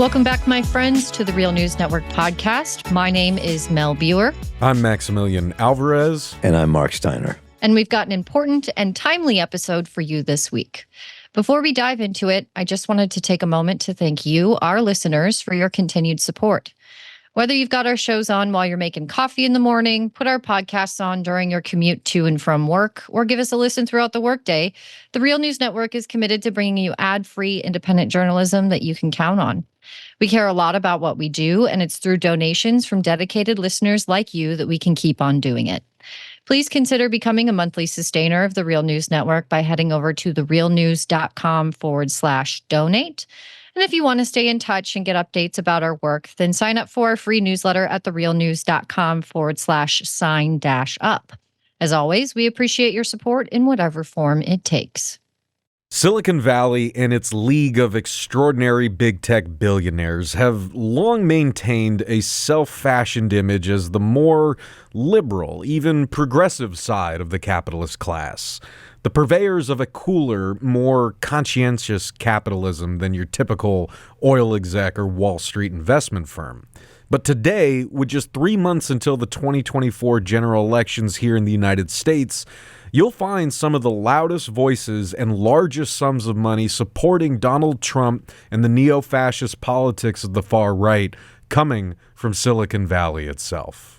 Welcome back, my friends, to the Real News Network podcast. My name is Mel Buer. I'm Maximilian Alvarez. And I'm Mark Steiner. And we've got an important and timely episode for you this week. Before we dive into it, I just wanted to take a moment to thank you, our listeners, for your continued support. Whether you've got our shows on while you're making coffee in the morning, put our podcasts on during your commute to and from work, or give us a listen throughout the workday, the Real News Network is committed to bringing you ad-free, independent journalism that you can count on. We care a lot about what we do, and it's through donations from dedicated listeners like you that we can keep on doing it. Please consider becoming a monthly sustainer of the Real News Network by heading over to therealnews.com/donate. And if you want to stay in touch and get updates about our work, then sign up for our free newsletter at therealnews.com/sign-up. As always, we appreciate your support in whatever form it takes. Silicon Valley and its league of extraordinary big tech billionaires have long maintained a self-fashioned image as the more liberal, even progressive side of the capitalist class. The purveyors of a cooler, more conscientious capitalism than your typical oil exec or Wall Street investment firm. But today, with just 3 months until the 2024 general elections here in the United States, you'll find some of the loudest voices and largest sums of money supporting Donald Trump and the neo-fascist politics of the far right coming from Silicon Valley itself.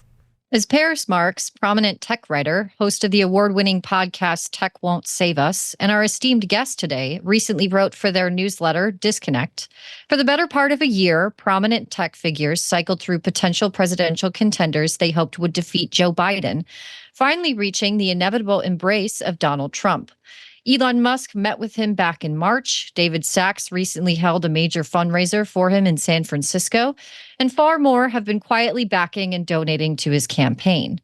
As Paris Marx, prominent tech writer, host of the award-winning podcast Tech Won't Save Us, and our esteemed guest today, recently wrote for their newsletter, Disconnect. For the better part of a year, prominent tech figures cycled through potential presidential contenders they hoped would defeat Joe Biden, finally reaching the inevitable embrace of Donald Trump. Elon Musk met with him back in March. David Sachs recently held a major fundraiser for him in San Francisco, and far more have been quietly backing and donating to his campaign.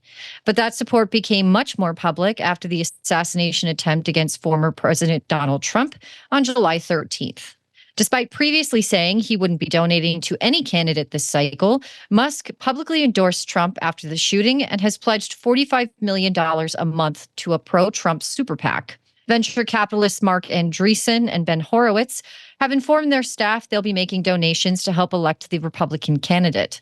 But that support became much more public after the assassination attempt against former President Donald Trump on July 13th. Despite previously saying he wouldn't be donating to any candidate this cycle, Musk publicly endorsed Trump after the shooting and has pledged $45 million a month to a pro-Trump super PAC. Venture capitalists Mark Andreessen and Ben Horowitz have informed their staff they'll be making donations to help elect the Republican candidate.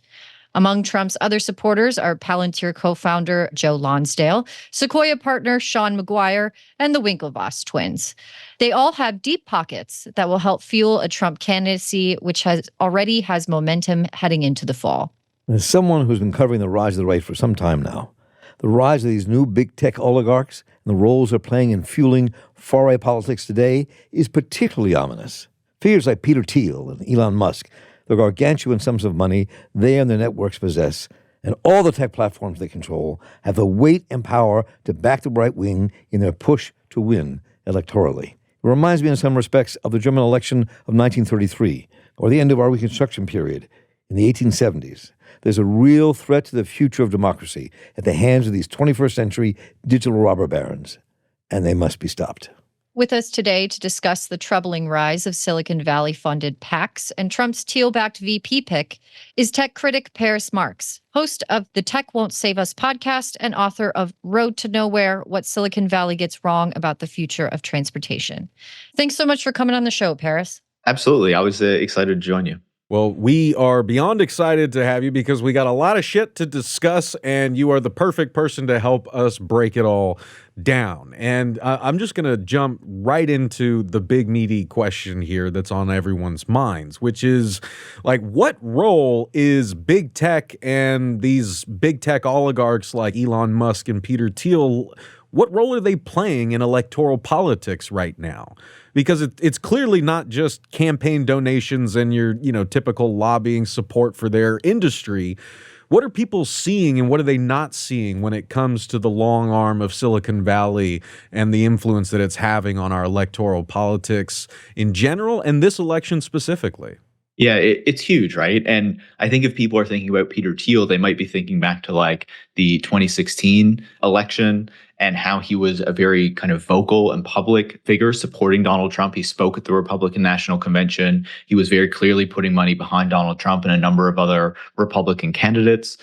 Among Trump's other supporters are Palantir co-founder Joe Lonsdale, Sequoia partner Sean McGuire, and the Winklevoss twins. They all have deep pockets that will help fuel a Trump candidacy, which already has momentum heading into the fall. As someone who's been covering the rise of the right for some time now, the rise of these new big tech oligarchs and the roles they're playing in fueling far-right politics today is particularly ominous. Figures like Peter Thiel and Elon Musk, the gargantuan sums of money they and their networks possess, and all the tech platforms they control, have the weight and power to back the right wing in their push to win electorally. It reminds me in some respects of the German election of 1933, or the end of our Reconstruction period in the 1870s. There's a real threat to the future of democracy at the hands of these 21st century digital robber barons, and they must be stopped. With us today to discuss the troubling rise of Silicon Valley-funded PACs and Trump's Thiel-backed VP pick is tech critic Paris Marx, host of the Tech Won't Save Us podcast and author of Road to Nowhere, What Silicon Valley Gets Wrong About the Future of Transportation. Thanks so much for coming on the show, Paris. Absolutely. I was excited to join you. Well, we are beyond excited to have you because we got a lot of shit to discuss, and you are the perfect person to help us break it all down. And I'm just going to jump right into the big meaty question here that's on everyone's minds, which is, like, what role is big tech and these big tech oligarchs like Elon Musk and Peter Thiel, what role are they playing in electoral politics right now? Because it's clearly not just campaign donations and your, typical lobbying support for their industry. What are people seeing and what are they not seeing when it comes to the long arm of Silicon Valley and the influence that it's having on our electoral politics in general and this election specifically? Yeah, it's huge, right? And I think if people are thinking about Peter Thiel, they might be thinking back to like the 2016 election and how he was a very kind of vocal and public figure supporting Donald Trump. He spoke at the Republican National Convention. He was very clearly putting money behind Donald Trump and a number of other Republican candidates.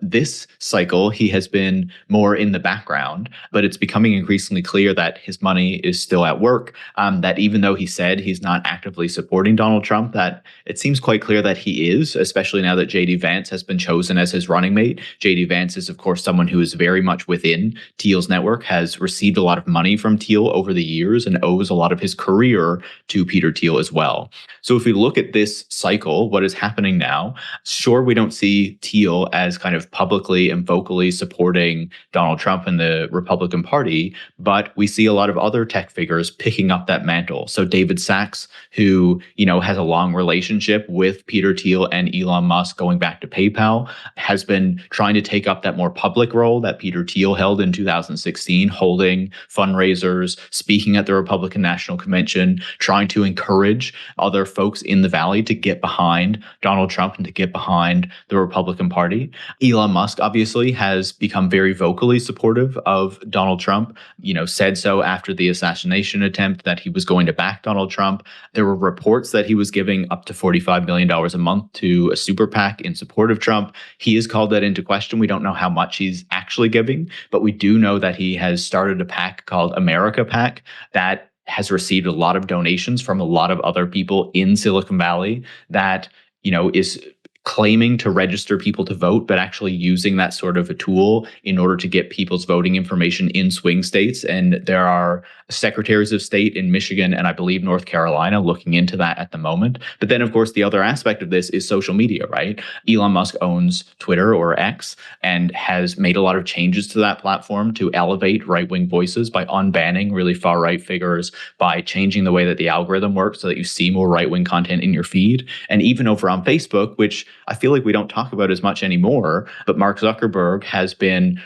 This cycle, he has been more in the background, but it's becoming increasingly clear that his money is still at work, that even though he said he's not actively supporting Donald Trump, that it seems quite clear that he is, especially now that J.D. Vance has been chosen as his running mate. J.D. Vance is, of course, someone who is very much within Thiel's network, has received a lot of money from Thiel over the years and owes a lot of his career to Peter Thiel as well. So if we look at this cycle, what is happening now, sure, we don't see Thiel as kind of publicly and vocally supporting Donald Trump and the Republican Party, but we see a lot of other tech figures picking up that mantle. So David Sachs, who, has a long relationship with Peter Thiel and Elon Musk going back to PayPal, has been trying to take up that more public role that Peter Thiel held in 2016, holding fundraisers, speaking at the Republican National Convention, trying to encourage other folks in the Valley to get behind Donald Trump and to get behind the Republican Party. Elon Musk obviously has become very vocally supportive of Donald Trump, said so after the assassination attempt that he was going to back Donald Trump. There were reports that he was giving up to $45 million a month to a super PAC in support of Trump. He has called that into question. We don't know how much he's actually giving, but we do know that he has started a PAC called America PAC that has received a lot of donations from a lot of other people in Silicon Valley that, is claiming to register people to vote, but actually using that sort of a tool in order to get people's voting information in swing states. And there are secretaries of state in Michigan and I believe North Carolina looking into that at the moment. But then, of course, the other aspect of this is social media, right? Elon Musk owns Twitter or X and has made a lot of changes to that platform to elevate right-wing voices by unbanning really far-right figures, by changing the way that the algorithm works so that you see more right-wing content in your feed. And even over on Facebook, which I feel like we don't talk about as much anymore, but Mark Zuckerberg has been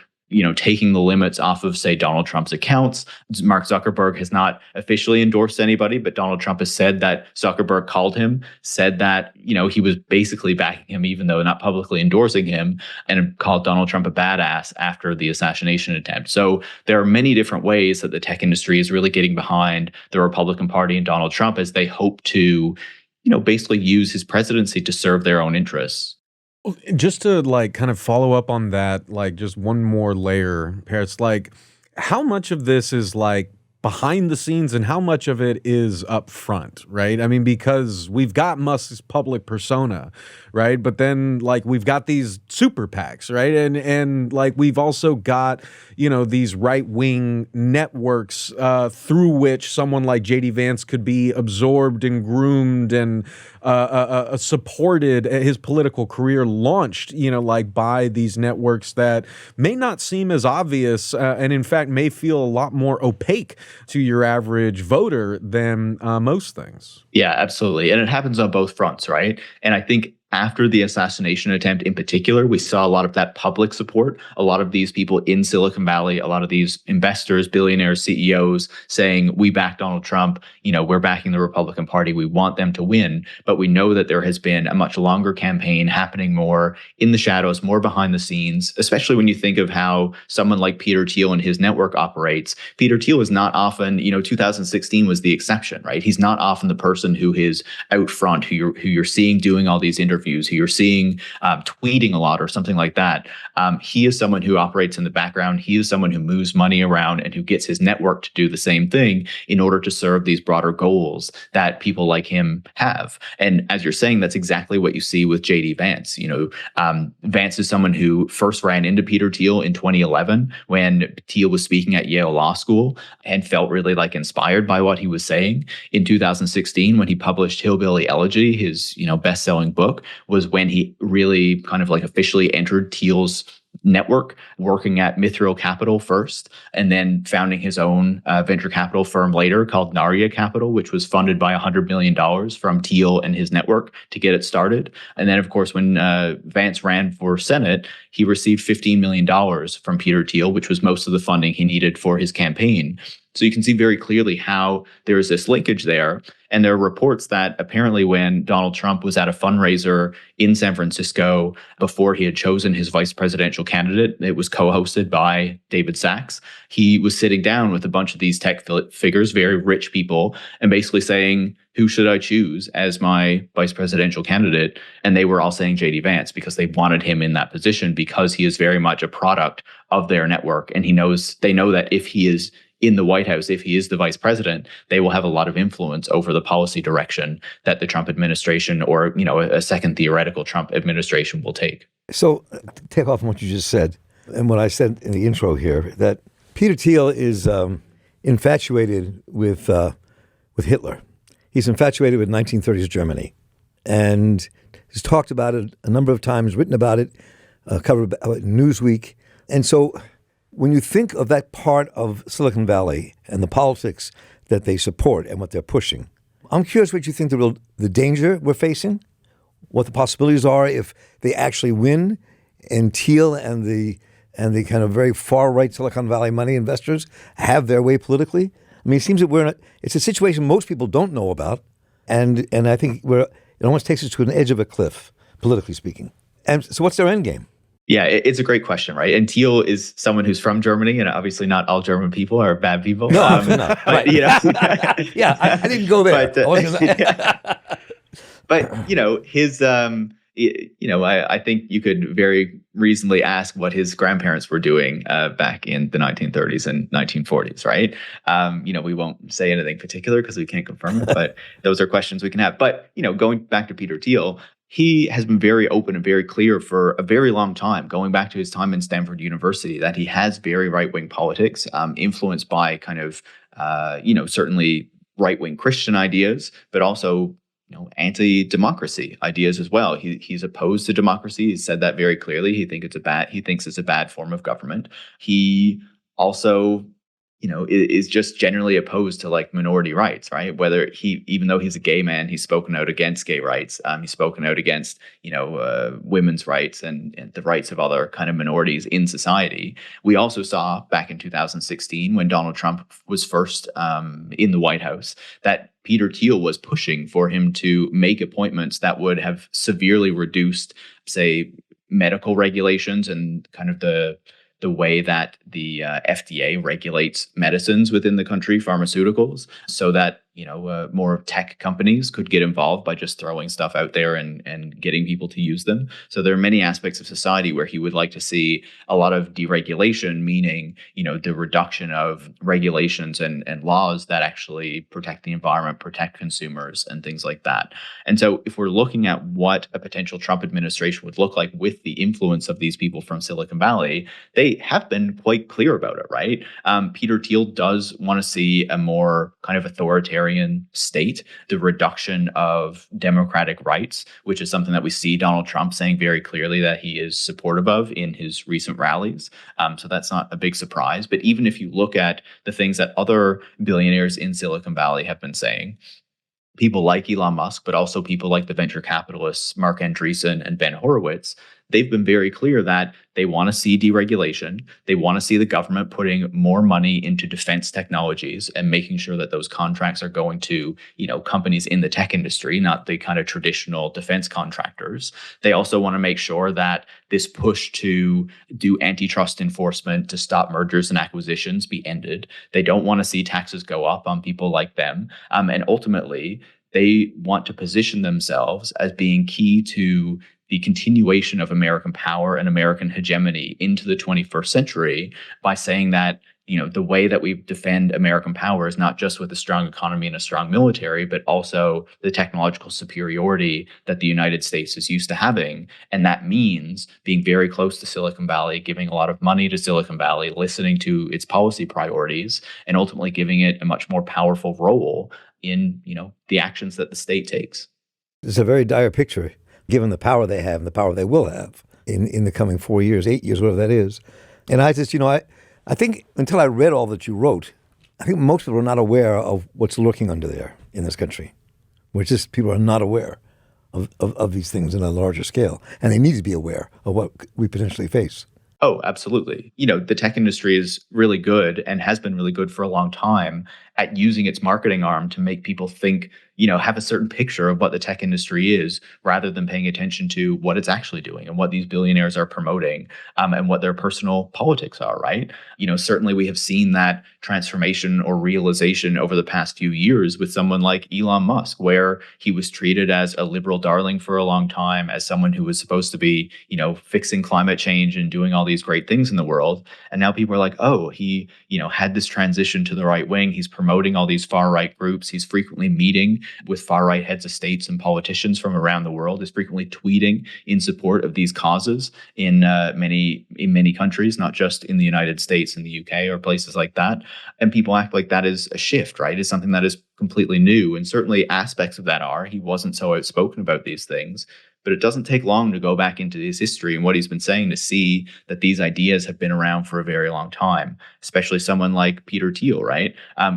taking the limits off of, say, Donald Trump's accounts. Mark Zuckerberg has not officially endorsed anybody, but Donald Trump has said that Zuckerberg called him, said that, he was basically backing him, even though not publicly endorsing him, and called Donald Trump a badass after the assassination attempt. So there are many different ways that the tech industry is really getting behind the Republican Party and Donald Trump as they hope to, basically use his presidency to serve their own interests. Just to kind of follow up on that, just one more layer, Paris, how much of this is behind the scenes and how much of it is up front, right? I mean, because we've got Musk's public persona, right? But then we've got these super PACs, right? And we've also got, these right-wing networks through which someone like J.D. Vance could be absorbed and groomed and supported, his political career launched, by these networks that may not seem as obvious and in fact may feel a lot more opaque to your average voter than most things. Yeah, absolutely. And it happens on both fronts, right? And I think after the assassination attempt in particular, we saw a lot of that public support, a lot of these people in Silicon Valley, a lot of these investors, billionaires, CEOs saying, we back Donald Trump, we're backing the Republican Party, we want them to win. But we know that there has been a much longer campaign happening more in the shadows, more behind the scenes, especially when you think of how someone like Peter Thiel and his network operates. Peter Thiel is not often, 2016 was the exception, right? He's not often the person who is out front, who you're seeing doing all these interviews, who you're seeing tweeting a lot or something like that. He is someone who operates in the background. He is someone who moves money around and who gets his network to do the same thing in order to serve these broader goals that people like him have. And as you're saying, that's exactly what you see with J.D. Vance. Vance is someone who first ran into Peter Thiel in 2011 when Thiel was speaking at Yale Law School and felt really inspired by what he was saying. In 2016, when he published Hillbilly Elegy, his best-selling book, was when he really kind of officially entered Thiel's network, working at Mithril Capital first, and then founding his own venture capital firm later called Narya Capital, which was funded by $100 million from Thiel and his network to get it started. And then, of course, when Vance ran for Senate, he received $15 million from Peter Thiel, which was most of the funding he needed for his campaign. So you can see very clearly how there's this linkage there. And there are reports that apparently when Donald Trump was at a fundraiser in San Francisco before he had chosen his vice presidential candidate, it was co-hosted by David Sachs. He was sitting down with a bunch of these tech figures, very rich people, and basically saying, who should I choose as my vice presidential candidate? And they were all saying JD Vance because they wanted him in that position because he is very much a product of their network. And they know that if he is in the White House, if he is the vice president, they will have a lot of influence over the policy direction that the Trump administration or, a second theoretical Trump administration will take. So take off from what you just said and what I said in the intro here, that Peter Thiel is infatuated with Hitler. He's infatuated with 1930s Germany and he's talked about it a number of times, written about it, covered about Newsweek. And so when you think of that part of Silicon Valley and the politics that they support and what they're pushing, I'm curious what you think the danger we're facing, what the possibilities are if they actually win, and Thiel and the kind of very far right Silicon Valley money investors have their way politically. I mean, it seems that it's a situation most people don't know about, and I think it almost takes us to an edge of a cliff, politically speaking. And so, what's their end game? Yeah, it's a great question, right? And Thiel is someone who's from Germany, and obviously not all German people are bad people. No, not. But, Yeah, I didn't go there. But his, I think you could very reasonably ask what his grandparents were doing back in the 1930s and 1940s, right? We won't say anything particular because we can't confirm it, but those are questions we can have. But, going back to Peter Thiel, he has been very open and very clear for a very long time, going back to his time in Stanford University, that he has very right-wing politics, influenced by kind of, certainly right-wing Christian ideas, but also, anti-democracy ideas as well. He's opposed to democracy. He's said that very clearly. He thinks it's a bad form of government. He also is just generally opposed to like minority rights, right? Even though he's a gay man, he's spoken out against gay rights. He's spoken out against, women's rights and the rights of other kind of minorities in society. We also saw back in 2016 when Donald Trump was first in the White House that Peter Thiel was pushing for him to make appointments that would have severely reduced, say, medical regulations and kind of the way that the FDA regulates medicines within the country, pharmaceuticals, so that more tech companies could get involved by just throwing stuff out there and getting people to use them. So there are many aspects of society where he would like to see a lot of deregulation, meaning, the reduction of regulations and laws that actually protect the environment, protect consumers, and things like that. And so if we're looking at what a potential Trump administration would look like with the influence of these people from Silicon Valley, they have been quite clear about it, right? Peter Thiel does want to see a more kind of authoritarian state, the reduction of democratic rights, which is something that we see Donald Trump saying very clearly that he is supportive of in his recent rallies. So that's not a big surprise. But even if you look at the things that other billionaires in Silicon Valley have been saying, people like Elon Musk, but also people like the venture capitalists, Mark Andreessen and Ben Horowitz, they've been very clear that they want to see deregulation. They want to see the government putting more money into defense technologies and making sure that those contracts are going to, companies in the tech industry, not the kind of traditional defense contractors. They also want to make sure that this push to do antitrust enforcement to stop mergers and acquisitions be ended. They don't want to see taxes go up on people like them. And ultimately, they want to position themselves as being key to the continuation of American power and American hegemony into the 21st century by saying that, the way that we defend American power is not just with a strong economy and a strong military, but also the technological superiority that the United States is used to having. And that means being very close to Silicon Valley, giving a lot of money to Silicon Valley, listening to its policy priorities, and ultimately giving it a much more powerful role in, the actions that the state takes. It's a very dire picture, given the power they have and the power they will have in the coming 4 years, 8 years, whatever that is. And I just, I think until I read all that you wrote, I think most people are not aware of what's lurking under there in this country. People are not aware of these things on a larger scale. And they need to be aware of what we potentially face. Oh, absolutely. The tech industry is really good and has been really good for a long time at using its marketing arm to make people think, have a certain picture of what the tech industry is rather than paying attention to what it's actually doing and what these billionaires are promoting, and what their personal politics are, right? Certainly we have seen that transformation or realization over the past few years with someone like Elon Musk, where he was treated as a liberal darling for a long time, as someone who was supposed to be, fixing climate change and doing all these great things in the world. And now people are like, oh, he, had this transition to the right wing. He's promoting all these far right groups. He's frequently meeting with far right heads of states and politicians from around the world. Is frequently tweeting in support of these causes in many countries, not just in the United States and the UK or places like that. And people act like that is a shift, right? Is something that is completely new. And certainly aspects of that are he wasn't so outspoken about these things. But it doesn't take long to go back into his history and what he's been saying to see that these ideas have been around for a very long time, especially someone like Peter Thiel, right?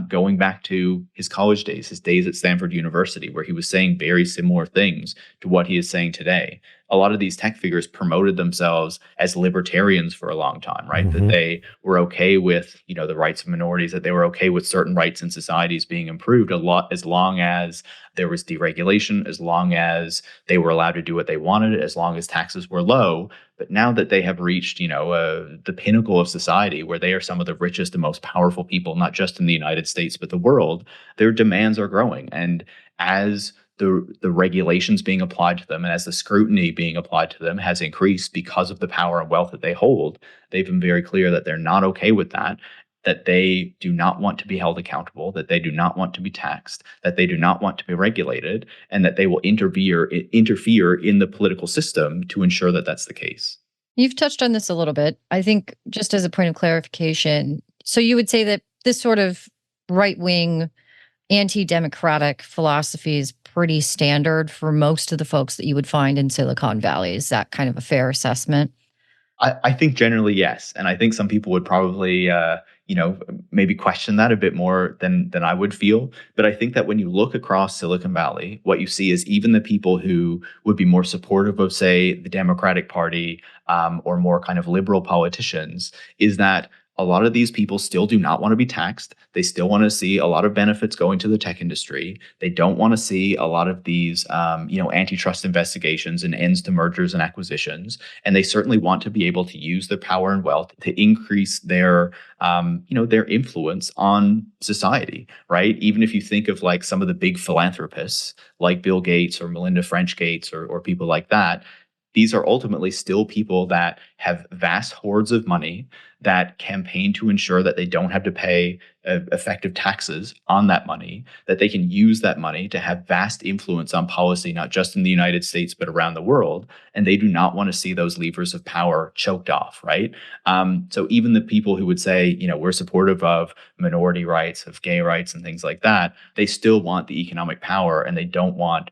Going back to his college days, his days at Stanford University, where he was saying very similar things to what he is saying today. A lot of these tech figures promoted themselves as libertarians for a long time, right? That they were okay with, the rights of minorities, that they were okay with certain rights in societies being improved a lot, as long as there was deregulation, as long as they were allowed to do what they wanted, as long as taxes were low. But now that they have reached, the pinnacle of society, where they are some of the richest and most powerful people, not just in the United States, but the world, their demands are growing. And as the regulations being applied to them and as the scrutiny being applied to them has increased because of the power and wealth that they hold, they've been very clear that they're not okay with that, that they do not want to be held accountable, that they do not want to be taxed, that they do not want to be regulated, and that they will interfere in the political system to ensure that that's the case. You've touched on this a little bit. I think just as a point of clarification, so you would say that this sort of right-wing anti-democratic philosophy is pretty standard for most of the folks that you would find in Silicon Valley. Is that kind of a fair assessment? I think generally yes, and I think some people would probably, maybe question that a bit more than I would feel. But I think that when you look across Silicon Valley, what you see is even the people who would be more supportive of, say, the Democratic Party, or more kind of liberal politicians, is that a lot of these people still do not want to be taxed. They still want to see a lot of benefits going to the tech industry. They don't want to see a lot of these, antitrust investigations and ends to mergers and acquisitions. And they certainly want to be able to use their power and wealth to increase their, their influence on society, right? Even if you think of like some of the big philanthropists, like Bill Gates or Melinda French Gates or people like that, these are ultimately still people that have vast hordes of money that campaign to ensure that they don't have to pay effective taxes on that money, that they can use that money to have vast influence on policy, not just in the United States, but around the world. And they do not want to see those levers of power choked off, right? So even the people who would say, we're supportive of minority rights, of gay rights and things like that, they still want the economic power and they don't want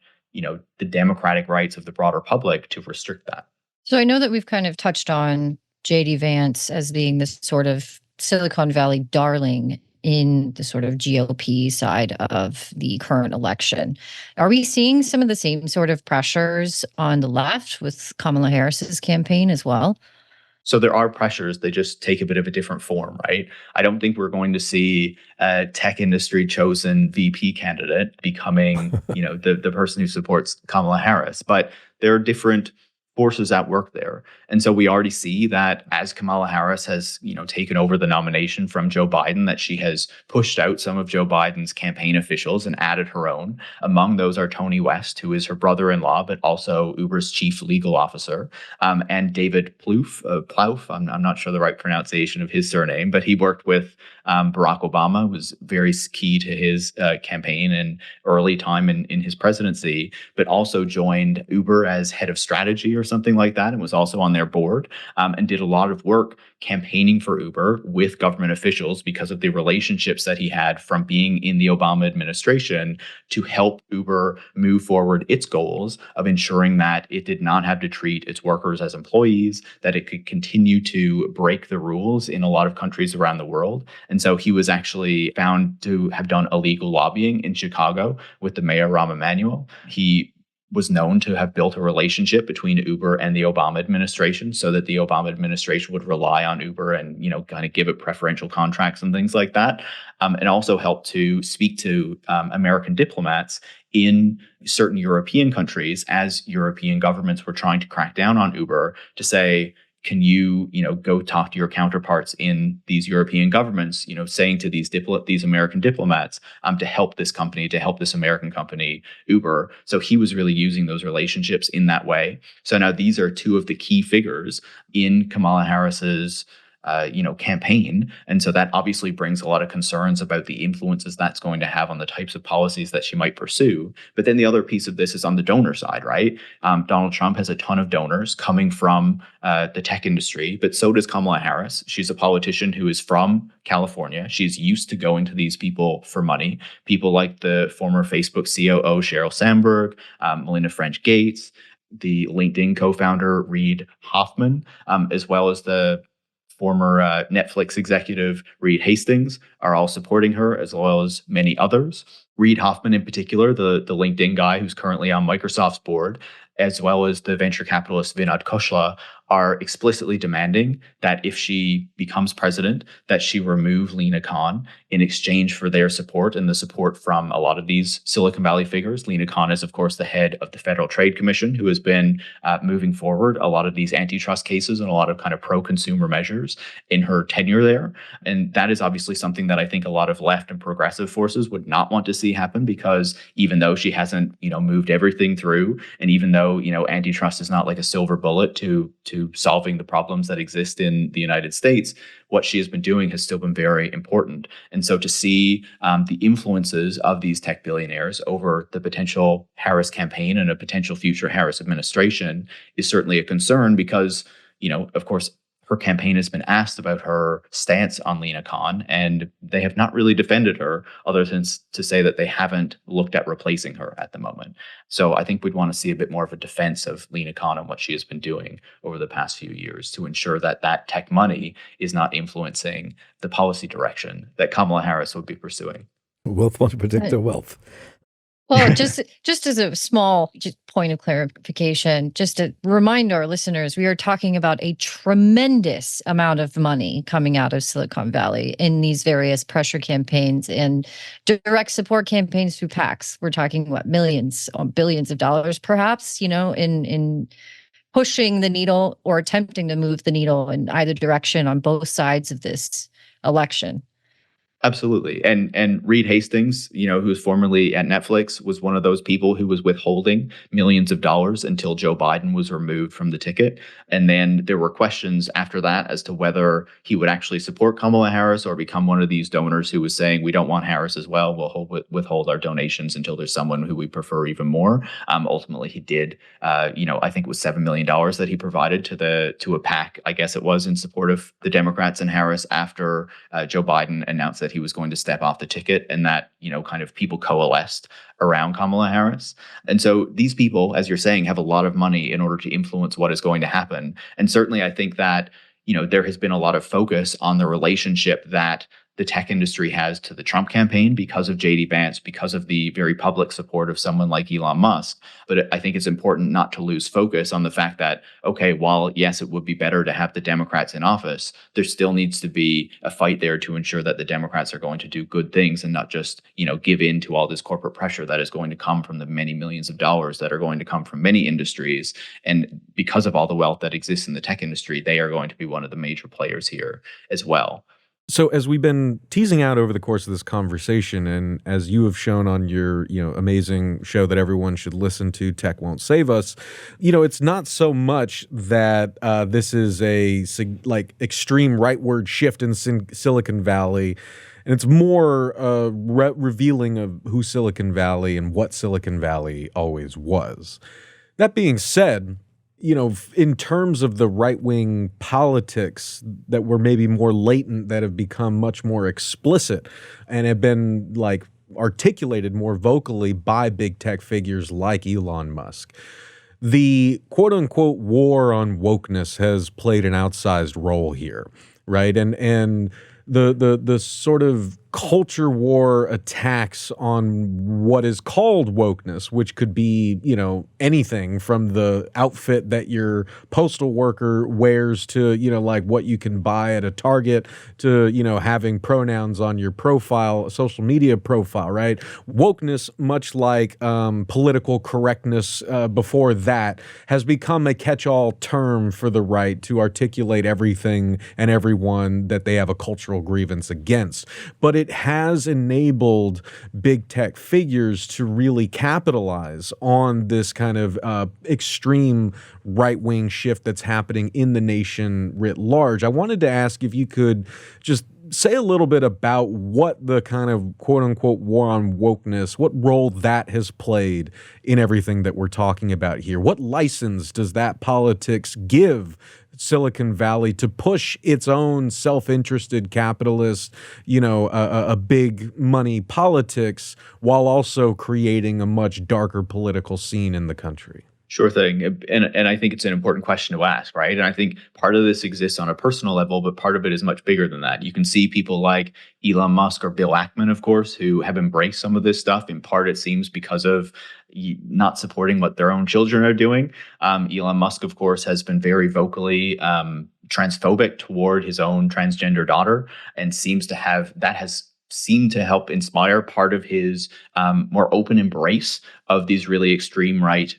the democratic rights of the broader public to restrict that. So I know that we've kind of touched on JD Vance as being this sort of Silicon Valley darling in the sort of GOP side of the current election. Are we seeing some of the same sort of pressures on the left with Kamala Harris's campaign as well? So there are pressures, they just take a bit of a different form, right? I don't think we're going to see a tech industry chosen VP candidate becoming, the person who supports Kamala Harris, but there are different forces at work there. And so we already see that as Kamala Harris has, taken over the nomination from Joe Biden, that she has pushed out some of Joe Biden's campaign officials and added her own. Among those are Tony West, who is her brother-in-law, but also Uber's chief legal officer, and David Plouffe. I'm not sure the right pronunciation of his surname, but he worked with Barack Obama, was very key to his campaign and early time in his presidency, but also joined Uber as head of strategy or something like that, and was also on their board, and did a lot of work campaigning for Uber with government officials because of the relationships that he had from being in the Obama administration to help Uber move forward its goals of ensuring that it did not have to treat its workers as employees, that it could continue to break the rules in a lot of countries around the world. And so he was actually found to have done illegal lobbying in Chicago with the mayor, Rahm Emanuel. He was known to have built a relationship between Uber and the Obama administration so that the Obama administration would rely on Uber and, kind of give it preferential contracts and things like that. And also helped to speak to American diplomats in certain European countries as European governments were trying to crack down on Uber to say, can you, go talk to your counterparts in these European governments, saying to these American diplomats to help this company, to help this American company, Uber. So he was really using those relationships in that way. So now these are two of the key figures in Kamala Harris's campaign. And so that obviously brings a lot of concerns about the influences that's going to have on the types of policies that she might pursue. But then the other piece of this is on the donor side, right? Donald Trump has a ton of donors coming from the tech industry, but so does Kamala Harris. She's a politician who is from California. She's used to going to these people for money. People like the former Facebook COO, Sheryl Sandberg, Melinda French Gates, the LinkedIn co-founder, Reid Hoffman, as well as the former Netflix executive Reed Hastings are all supporting her, as well as many others. Reid Hoffman in particular, the LinkedIn guy who's currently on Microsoft's board, as well as the venture capitalist Vinod Khosla, are explicitly demanding that if she becomes president, that she remove Lena Khan in exchange for their support and the support from a lot of these Silicon Valley figures. Lena Khan is, of course, the head of the Federal Trade Commission, who has been moving forward a lot of these antitrust cases and a lot of kind of pro-consumer measures in her tenure there. And that is obviously something that I think a lot of left and progressive forces would not want to see happen, because even though she hasn't, moved everything through, and even though, antitrust is not like a silver bullet to solving the problems that exist in the United States, what she has been doing has still been very important. And so to see the influences of these tech billionaires over the potential Harris campaign and a potential future Harris administration is certainly a concern, because, of course, her campaign has been asked about her stance on Lena Khan, and they have not really defended her, other than to say that they haven't looked at replacing her at the moment. So I think we'd want to see a bit more of a defense of Lena Khan and what she has been doing over the past few years to ensure that that tech money is not influencing the policy direction that Kamala Harris would be pursuing. Wealth wants to protect their wealth. Well, just as a small point of clarification, just to remind our listeners, we are talking about a tremendous amount of money coming out of Silicon Valley in these various pressure campaigns and direct support campaigns through PACs. We're talking, millions, billions of dollars, perhaps, in pushing the needle or attempting to move the needle in either direction on both sides of this election. Absolutely. And Reed Hastings, who was formerly at Netflix, was one of those people who was withholding millions of dollars until Joe Biden was removed from the ticket. And then there were questions after that as to whether he would actually support Kamala Harris or become one of these donors who was saying, we don't want Harris as well. We'll withhold our donations until there's someone who we prefer even more. Ultimately, he did, I think it was $7 million that he provided to a PAC, I guess it was, in support of the Democrats and Harris after Joe Biden announced that he was going to step off the ticket, and that, kind of people coalesced around Kamala Harris. And so these people, as you're saying, have a lot of money in order to influence what is going to happen. And certainly I think that, there has been a lot of focus on the relationship that the tech industry has to the Trump campaign because of JD Vance, because of the very public support of someone like Elon Musk. But I think it's important not to lose focus on the fact that, okay, while yes, it would be better to have the Democrats in office, there still needs to be a fight there to ensure that the Democrats are going to do good things and not just, give in to all this corporate pressure that is going to come from the many millions of dollars that are going to come from many industries. And because of all the wealth that exists in the tech industry, they are going to be one of the major players here as well. So as we've been teasing out over the course of this conversation, and as you have shown on your, amazing show that everyone should listen to, Tech Won't Save Us, it's not so much that this is a extreme rightward shift in Silicon Valley, and it's more revealing of who Silicon Valley and what Silicon Valley always was. That being said, in terms of the right-wing politics that were maybe more latent, that have become much more explicit and have been articulated more vocally by big tech figures like Elon Musk, the quote-unquote war on wokeness has played an outsized role here, right? And the sort of culture war attacks on what is called wokeness, which could be, anything from the outfit that your postal worker wears to, like what you can buy at a Target to, having pronouns on your profile, social media profile, right? Wokeness, much like political correctness before that, has become a catch-all term for the right to articulate everything and everyone that they have a cultural grievance against. But it has enabled big tech figures to really capitalize on this kind of extreme right-wing shift that's happening in the nation writ large. I wanted to ask if you could just say a little bit about what the kind of quote-unquote war on wokeness, what role that has played in everything that we're talking about here. What license does that politics give Silicon Valley to push its own self-interested capitalist, a big money politics, while also creating a much darker political scene in the country? Sure thing. And I think it's an important question to ask, right? And I think part of this exists on a personal level, but part of it is much bigger than that. You can see people like Elon Musk or Bill Ackman, of course, who have embraced some of this stuff. In part, it seems because of not supporting what their own children are doing. Elon Musk, of course, has been very vocally transphobic toward his own transgender daughter, and seemed to help inspire part of his more open embrace of these really extreme right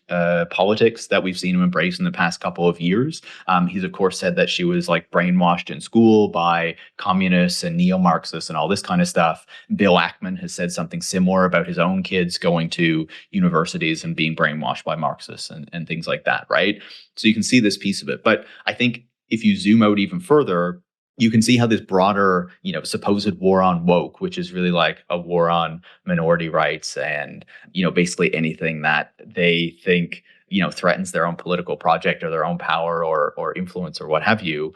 politics that we've seen him embrace in the past couple of years. He's, of course, said that she was like brainwashed in school by communists and neo-Marxists and all this kind of stuff. Bill Ackman has said something similar about his own kids going to universities and being brainwashed by Marxists and things like that, right? So you can see this piece of it. But I think if you zoom out even further, you can see how this broader, supposed war on woke, which is really like a war on minority rights and, basically anything that they think, threatens their own political project or their own power or influence or what have you,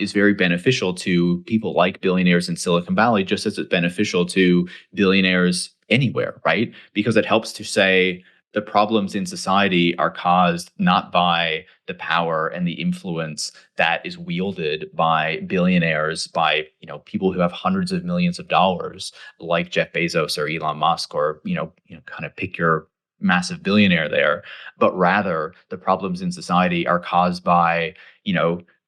is very beneficial to people like billionaires in Silicon Valley, just as it's beneficial to billionaires anywhere, right? Because it helps to say, the problems in society are caused not by the power and the influence that is wielded by billionaires, by people who have hundreds of millions of dollars, like Jeff Bezos or Elon Musk, or kind of pick your massive billionaire there, but rather the problems in society are caused by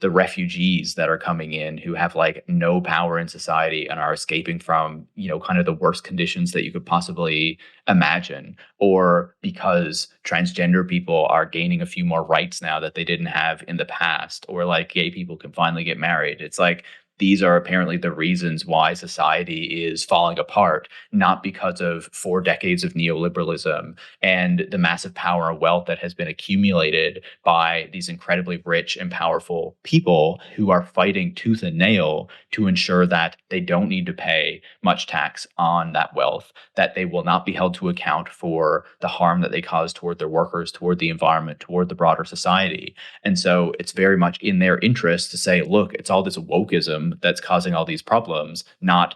the refugees that are coming in who have like no power in society and are escaping from, kind of the worst conditions that you could possibly imagine, or because transgender people are gaining a few more rights now that they didn't have in the past, or like gay people can finally get married. It's like, these are apparently the reasons why society is falling apart, not because of 4 decades of neoliberalism and the massive power and wealth that has been accumulated by these incredibly rich and powerful people who are fighting tooth and nail to ensure that they don't need to pay much tax on that wealth, that they will not be held to account for the harm that they cause toward their workers, toward the environment, toward the broader society. And so it's very much in their interest to say, look, it's all this wokeism that's causing all these problems, not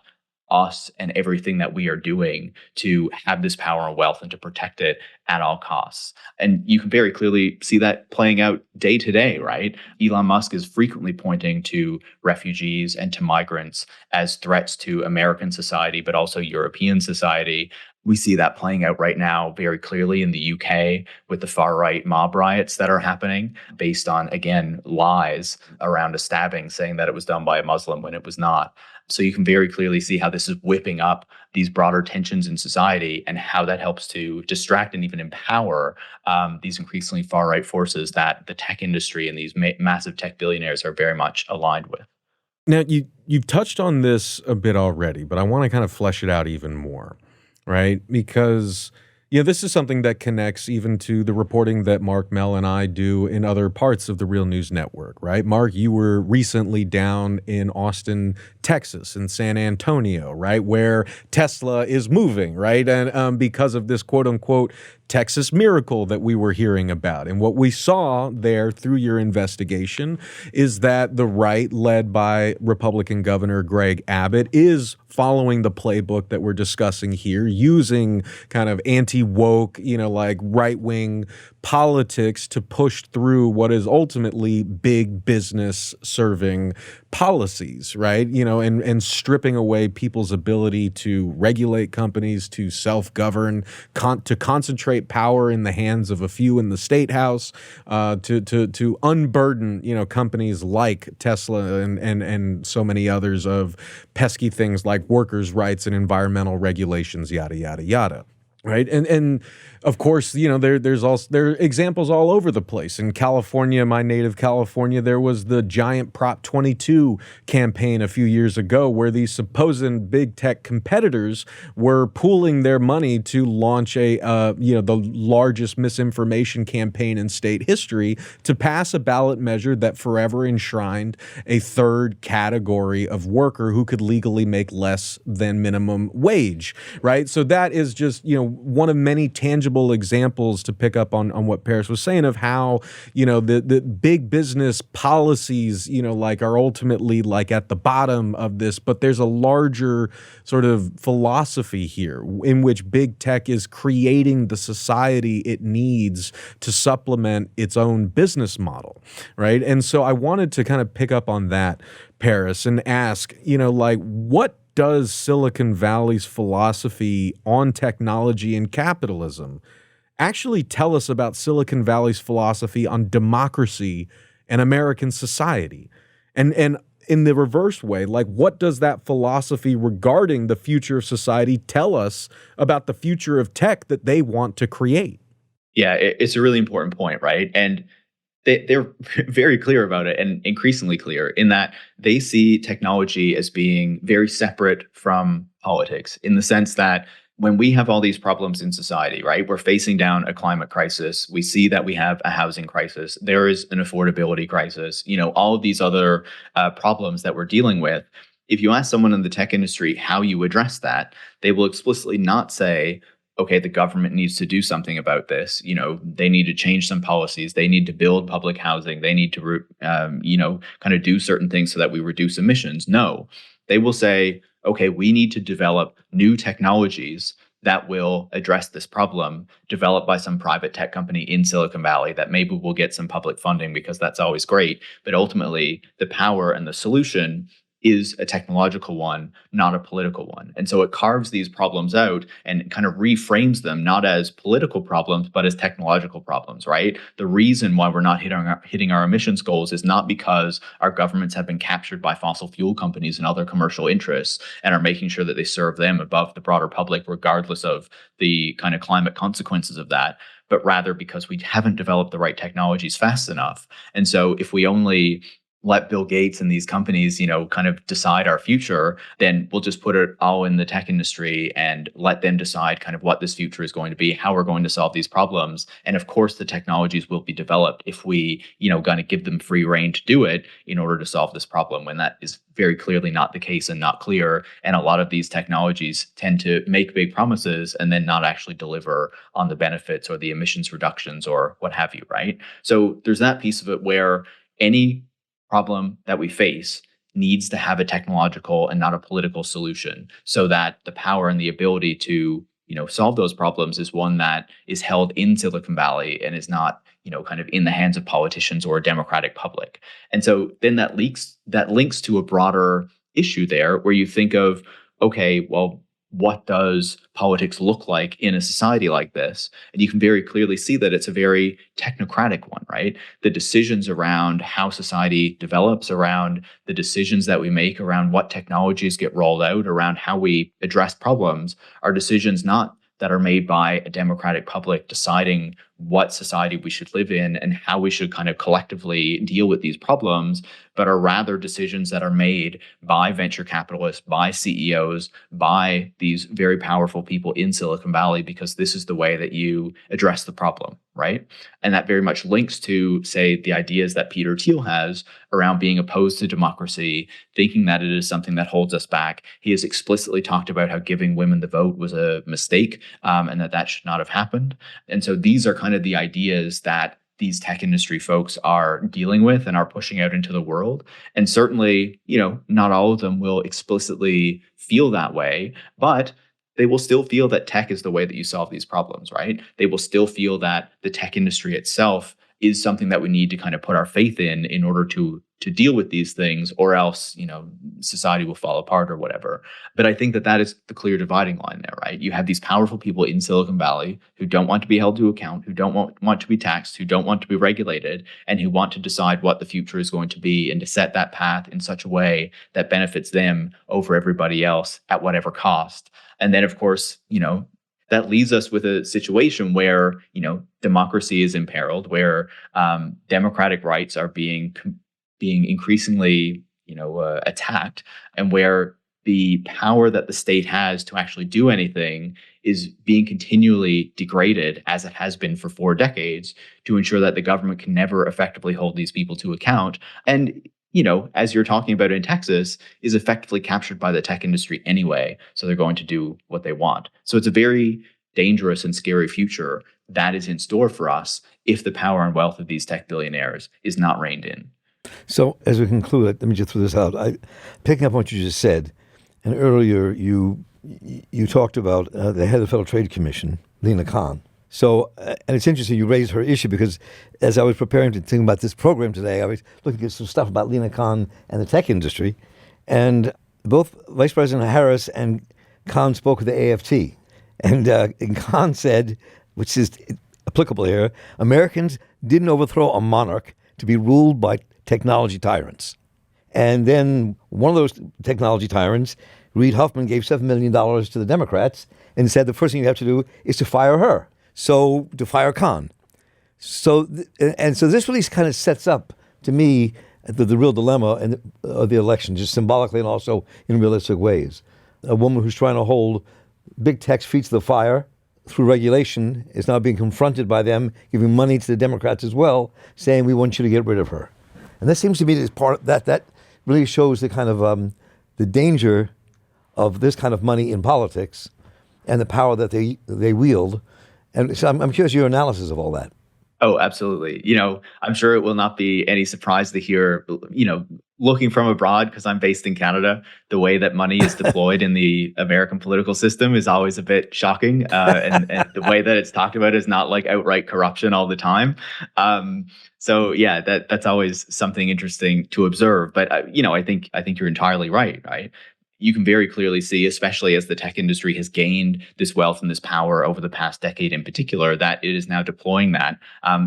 us and everything that we are doing to have this power and wealth and to protect it at all costs. And you can very clearly see that playing out day to day, right? Elon Musk is frequently pointing to refugees and to migrants as threats to American society, but also European society. We see that playing out right now very clearly in the UK with the far-right mob riots that are happening based on, again, lies around a stabbing saying that it was done by a Muslim when it was not. So you can very clearly see how this is whipping up these broader tensions in society and how that helps to distract and even empower these increasingly far-right forces that the tech industry and these massive tech billionaires are very much aligned with. Now, you've touched on this a bit already, but I want to kind of flesh it out even more. Right? Because, this is something that connects even to the reporting that Mark, Mel, and I do in other parts of the Real News Network, right? Mark, you were recently down in Austin, Texas, in San Antonio, right? Where Tesla is moving, right? And because of this quote unquote Texas miracle that we were hearing about. And what we saw there through your investigation is that the right, led by Republican Governor Greg Abbott, is following the playbook that we're discussing here, using kind of anti-woke, like right-wing politics to push through what is ultimately big business serving policies, right? And stripping away people's ability to regulate companies, to self-govern, to concentrate power in the hands of a few in the state house, to unburden, companies like Tesla and so many others of pesky things like workers' rights and environmental regulations, yada, yada, yada. Right. And of course, there are examples all over the place. In California, my native California, there was the giant Prop 22 campaign a few years ago where these supposed big tech competitors were pooling their money to launch the largest misinformation campaign in state history to pass a ballot measure that forever enshrined a third category of worker who could legally make less than minimum wage. Right. So that is just, one of many tangible examples to pick up on what Paris was saying of how, the big business policies, are ultimately at the bottom of this, but there's a larger sort of philosophy here in which big tech is creating the society it needs to supplement its own business model, right? And so I wanted to kind of pick up on that, Paris, and ask, what does Silicon Valley's philosophy on technology and capitalism actually tell us about Silicon Valley's philosophy on democracy and American society? And in the reverse way, what does that philosophy regarding the future of society tell us about the future of tech that they want to create? Yeah, it's a really important point, right? And they're very clear about it, and increasingly clear in that they see technology as being very separate from politics, in the sense that when we have all these problems in society, right, we're facing down a climate crisis. We see that we have a housing crisis. There is an affordability crisis, all of these other problems that we're dealing with. If you ask someone in the tech industry how you address that, they will explicitly not say, okay, the government needs to do something about this. They need to change some policies. They need to build public housing. They need to, kind of do certain things so that we reduce emissions. No, they will say, okay, we need to develop new technologies that will address this problem, developed by some private tech company in Silicon Valley that maybe will get some public funding, because that's always great. But ultimately, the power and the solution is a technological one, not a political one. And so it carves these problems out and kind of reframes them not as political problems, but as technological problems, right? The reason why we're not hitting our emissions goals is not because our governments have been captured by fossil fuel companies and other commercial interests and are making sure that they serve them above the broader public, regardless of the kind of climate consequences of that, but rather because we haven't developed the right technologies fast enough. And so if we only let Bill Gates and these companies, kind of decide our future, then we'll just put it all in the tech industry and let them decide kind of what this future is going to be, how we're going to solve these problems. And of course, the technologies will be developed if we, kind of give them free rein to do it in order to solve this problem, when that is very clearly not the case and not clear. And a lot of these technologies tend to make big promises and then not actually deliver on the benefits or the emissions reductions or what have you, right? So there's that piece of it where any problem that we face needs to have a technological and not a political solution, so that the power and the ability to solve those problems is one that is held in Silicon Valley and is not kind of in the hands of politicians or a democratic public. And so then that links to a broader issue there, where you think of, okay, well, what does politics look like in a society like this? And you can very clearly see that it's a very technocratic one, right? The decisions around how society develops, around the decisions that we make, around what technologies get rolled out, around how we address problems, are decisions not that are made by a democratic public deciding what society we should live in and how we should kind of collectively deal with these problems, but are rather decisions that are made by venture capitalists, by CEOs, by these very powerful people in Silicon Valley, because this is the way that you address the problem, right? And that very much links to, say, the ideas that Peter Thiel has around being opposed to democracy, thinking that it is something that holds us back. He has explicitly talked about how giving women the vote was a mistake, and that should not have happened. And so these are kind of the ideas that these tech industry folks are dealing with and are pushing out into the world. And certainly, not all of them will explicitly feel that way, but they will still feel that tech is the way that you solve these problems, right? They will still feel that the tech industry itself is something that we need to kind of put our faith in order to deal with these things, or else, society will fall apart or whatever. But I think that that is the clear dividing line there, right? You have these powerful people in Silicon Valley who don't want to be held to account, who don't want to be taxed, who don't want to be regulated, and who want to decide what the future is going to be and to set that path in such a way that benefits them over everybody else at whatever cost. And then, of course, that leaves us with a situation where, democracy is imperiled, where democratic rights are being increasingly, attacked, and where the power that the state has to actually do anything is being continually degraded, as it has been for 4 decades, to ensure that the government can never effectively hold these people to account. And, as you're talking about in Texas, is effectively captured by the tech industry anyway. So they're going to do what they want. So it's a very dangerous and scary future that is in store for us if the power and wealth of these tech billionaires is not reined in. So as we conclude, let me just throw this out. Picking up on what you just said, and earlier you talked about the head of the Federal Trade Commission, Lena Khan. So, and it's interesting you raised her issue, because as I was preparing to think about this program today, I was looking at some stuff about Lena Khan and the tech industry, and both Vice President Harris and Khan spoke at the AFT, and Khan said, which is applicable here, Americans didn't overthrow a monarch to be ruled by technology tyrants. And then one of those technology tyrants, Reid Hoffman, gave $7 million to the Democrats and said the first thing you have to do is to fire her. So to fire Khan. So this really kind of sets up, to me, the real dilemma of the election, just symbolically and also in realistic ways. A woman who's trying to hold big tech's feet to the fire through regulation is now being confronted by them, giving money to the Democrats as well, saying we want you to get rid of her. And that seems to me as part of that really shows the kind of the danger of this kind of money in politics and the power that they wield. And so I'm curious your analysis of all that. Oh, absolutely. I'm sure it will not be any surprise to hear, looking from abroad, because I'm based in Canada, the way that money is deployed in the American political system is always a bit shocking. And the way that it's talked about is not like outright corruption all the time. So yeah, that's always something interesting to observe. But I think you're entirely right. You can very clearly see, especially as the tech industry has gained this wealth and this power over the past decade in particular, that it is now deploying that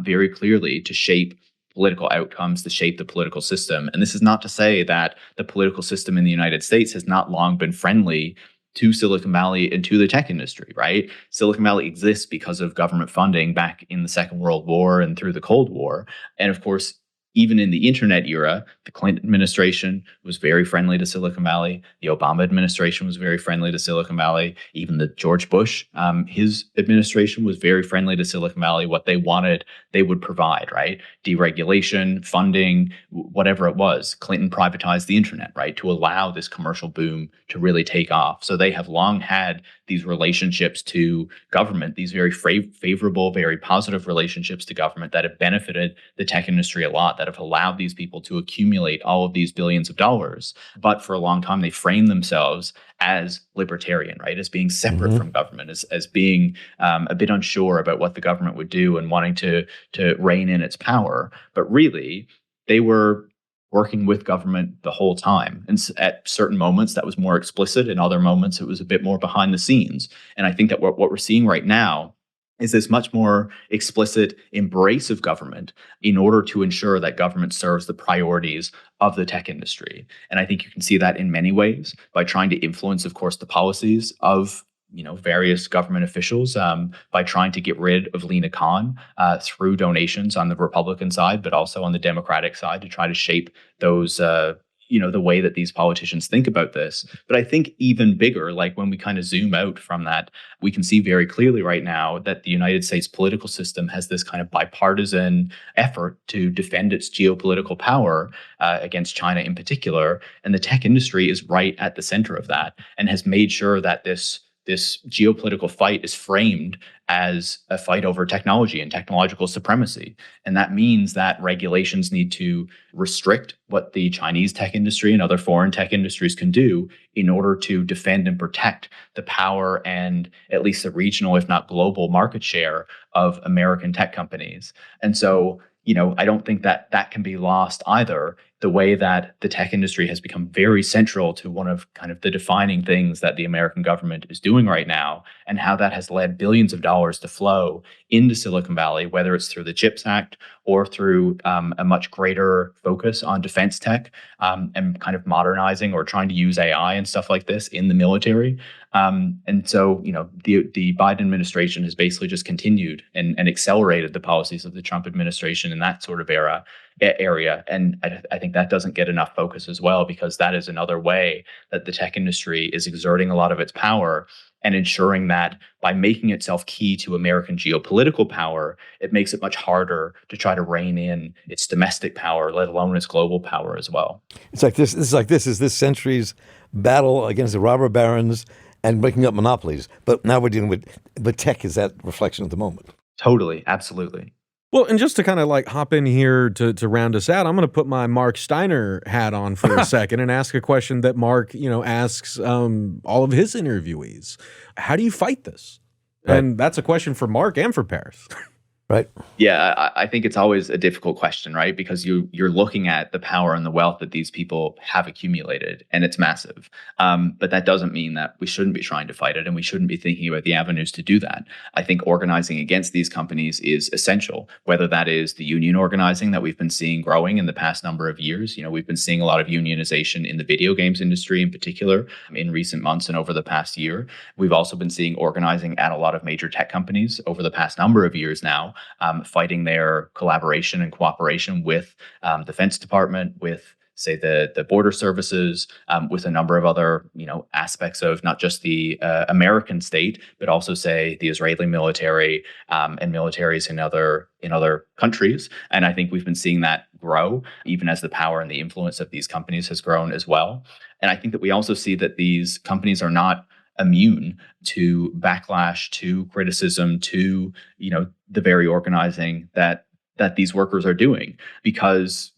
very clearly to shape political outcomes, to shape the political system. And this is not to say that the political system in the United States has not long been friendly to Silicon Valley and to the tech industry, right? Silicon Valley exists because of government funding back in the Second World War and through the Cold War. And of course, even in the internet era, the Clinton administration was very friendly to Silicon Valley. The Obama administration was very friendly to Silicon Valley. Even the George Bush, his administration was very friendly to Silicon Valley. What they wanted, they would provide, right? Deregulation, funding, whatever it was. Clinton privatized the internet, right? To allow this commercial boom to really take off. So they have long had these relationships to government, these very favorable, very positive relationships to government that have benefited the tech industry a lot, that have allowed these people to accumulate all of these billions of dollars. But for a long time, they framed themselves as libertarian, right? As being separate from government, as being a bit unsure about what the government would do and wanting to rein in its power. But really, they were working with government the whole time. And at certain moments, that was more explicit. In other moments, it was a bit more behind the scenes. And I think that what we're seeing right now is this much more explicit embrace of government in order to ensure that government serves the priorities of the tech industry. And I think you can see that in many ways by trying to influence, of course, the policies of various government officials, by trying to get rid of Lena Khan through donations on the Republican side, but also on the Democratic side to try to shape those the way that these politicians think about this. But I think even bigger, like when we kind of zoom out from that, we can see very clearly right now that the United States political system has this kind of bipartisan effort to defend its geopolitical power against China in particular. And the tech industry is right at the center of that and has made sure that this geopolitical fight is framed as a fight over technology and technological supremacy. And that means that regulations need to restrict what the Chinese tech industry and other foreign tech industries can do in order to defend and protect the power and at least the regional, if not global, market share of American tech companies. And so, I don't think that can be lost either, the way that the tech industry has become very central to one of kind of the defining things that the American government is doing right now, and how that has led billions of dollars to flow into Silicon Valley, whether it's through the CHIPS Act or through a much greater focus on defense tech, and kind of modernizing or trying to use AI and stuff like this in the military. And so, the Biden administration has basically just continued and accelerated the policies of the Trump administration in that sort of area. And I think that doesn't get enough focus as well, because that is another way that the tech industry is exerting a lot of its power and ensuring that by making itself key to American geopolitical power, it makes it much harder to try to rein in its domestic power, let alone its global power as well. It's like this. This is this century's battle against the robber barons and breaking up monopolies. But now we're dealing with tech is that reflection at the moment. Totally, absolutely. Well, and just to kind of like hop in here to round us out, I'm going to put my Mark Steiner hat on for a second and ask a question that Mark, asks all of his interviewees. How do you fight this? Right. And that's a question for Mark and for Paris. Right. Yeah, I think it's always a difficult question, right? Because you're looking at the power and the wealth that these people have accumulated, and it's massive. But that doesn't mean that we shouldn't be trying to fight it, and we shouldn't be thinking about the avenues to do that. I think organizing against these companies is essential, whether that is the union organizing that we've been seeing growing in the past number of years. We've been seeing a lot of unionization in the video games industry in particular in recent months and over the past year. We've also been seeing organizing at a lot of major tech companies over the past number of years now. Fighting their collaboration and cooperation with the Defense Department, with, say, the border services, with a number of other, aspects of not just the American state, but also, say, the Israeli military and militaries in other countries. And I think we've been seeing that grow, even as the power and the influence of these companies has grown as well. And I think that we also see that these companies are not immune to backlash, to criticism, to the very organizing that these workers are doing, because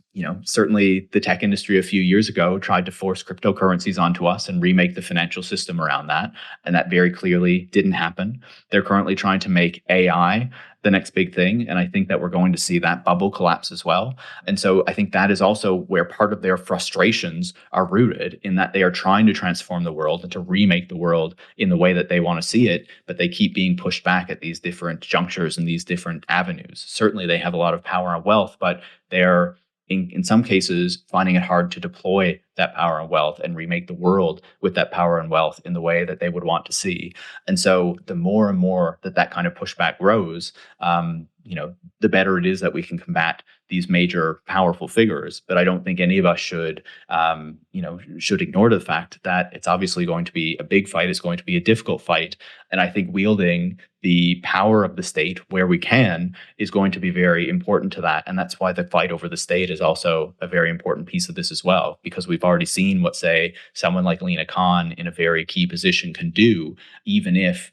certainly the tech industry a few years ago tried to force cryptocurrencies onto us and remake the financial system around that, and that very clearly didn't happen. They're currently trying to make AI the next big thing, and I think that we're going to see that bubble collapse as well. And so I think that is also where part of their frustrations are rooted, in that they are trying to transform the world and to remake the world in the way that they want to see it, but they keep being pushed back at these different junctures and these different avenues. Certainly they have a lot of power and wealth, but they're in some cases finding it hard to deploy that power and wealth and remake the world with that power and wealth in the way that they would want to see. And so the more and more that kind of pushback grows, the better it is that we can combat these major powerful figures. But I don't think any of us should ignore the fact that it's obviously going to be a big fight. It's going to be a difficult fight. And I think wielding the power of the state where we can is going to be very important to that. And that's why the fight over the state is also a very important piece of this as well, because we've already seen what, say, someone like Lena Khan in a very key position can do, even if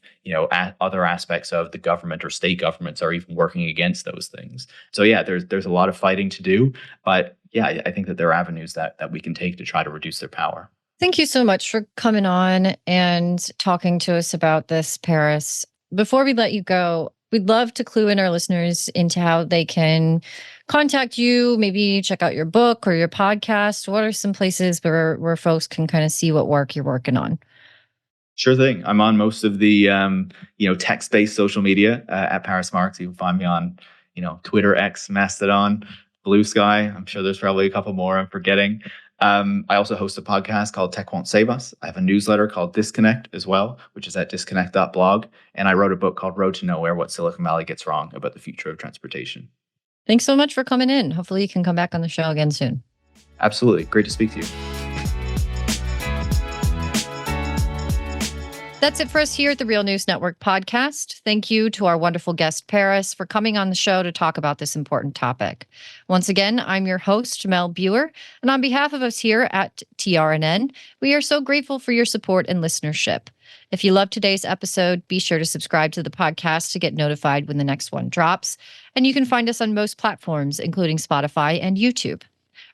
other aspects of the government or state governments are even working against those things. So yeah, there's a lot of fighting to do, but yeah, I think that there are avenues that we can take to try to reduce their power. Thank you so much for coming on and talking to us about this, Paris. Before we let you go, we'd love to clue in our listeners into how they can contact you, maybe check out your book or your podcast. What are some places where folks can kind of see what work you're working on? Sure thing. I'm on most of the text-based social media at Paris Marx. You can find me on Twitter, X, Mastodon, Blue Sky. I'm sure there's probably a couple more I'm forgetting. I also host a podcast called Tech Won't Save Us. I have a newsletter called Disconnect as well, which is at disconnect.blog. And I wrote a book called Road to Nowhere: What Silicon Valley Gets Wrong About the Future of Transportation. Thanks so much for coming in. Hopefully you can come back on the show again soon. Absolutely. Great to speak to you. That's it for us here at the Real News Network podcast. Thank you to our wonderful guest, Paris, for coming on the show to talk about this important topic. Once again, I'm your host, Mel Buer, and on behalf of us here at TRNN, we are so grateful for your support and listenership. If you loved today's episode, be sure to subscribe to the podcast to get notified when the next one drops. And you can find us on most platforms, including Spotify and YouTube.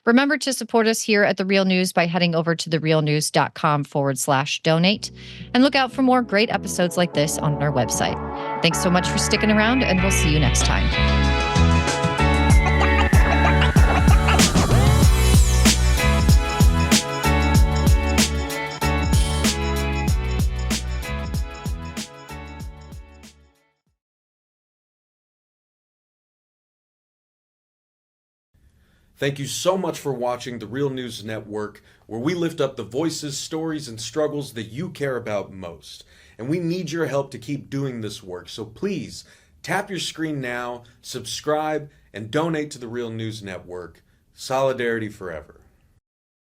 Remember to support us here at The Real News by heading over to therealnews.com/donate and look out for more great episodes like this on our website. Thanks so much for sticking around, and we'll see you next time. Thank you so much for watching the Real News Network, where we lift up the voices, stories, and struggles that you care about most. And we need your help to keep doing this work. So please tap your screen now, subscribe, and donate to the Real News Network. Solidarity forever.